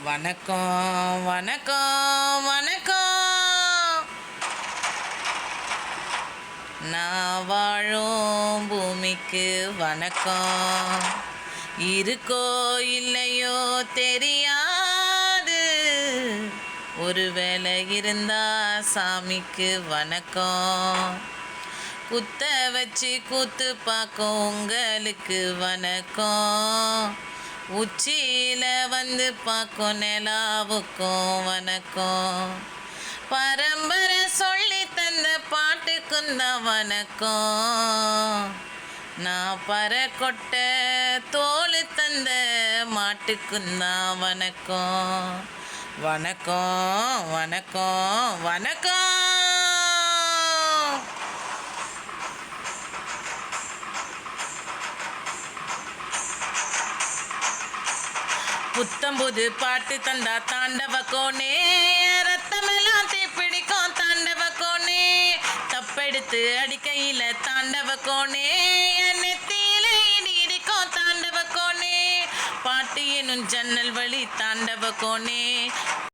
வணக்கம் வணக்கம் வணக்கம். நான் வாழும் பூமிக்கு வணக்கம். இருக்கோ இல்லையோ தெரியாது, ஒருவேளை இருந்தா சாமிக்கு வணக்கம். குத்த வச்சு கூத்து பார்க்கும் உங்களுக்கு வணக்கம். உச்சியில் வந்து பார்க்கும் நிலாவுக்கும் வணக்கம். பரம்பரை சொல்லி தந்த பாட்டுக்கும் தான் வணக்கம். நான் பறக்கொட்ட தோல் தந்த மாட்டுக்கும் தான் வணக்கம். வணக்கம் வணக்கம் வணக்கம். புத்தம்புது பாட்டு தந்தா தாண்டவ கோனே, ரத்தமெல்லாம் தீப்பிடிக்கும் தாண்டவ கோனே. தப்பெடுத்து அடிக்கையில் தாண்டவ கோனே, என் நெத்தியில இடி இடிக்கும் தாண்டவ கோனே. பாட்டு எனும் ஜன்னல் வழி தாண்டவ கோனே,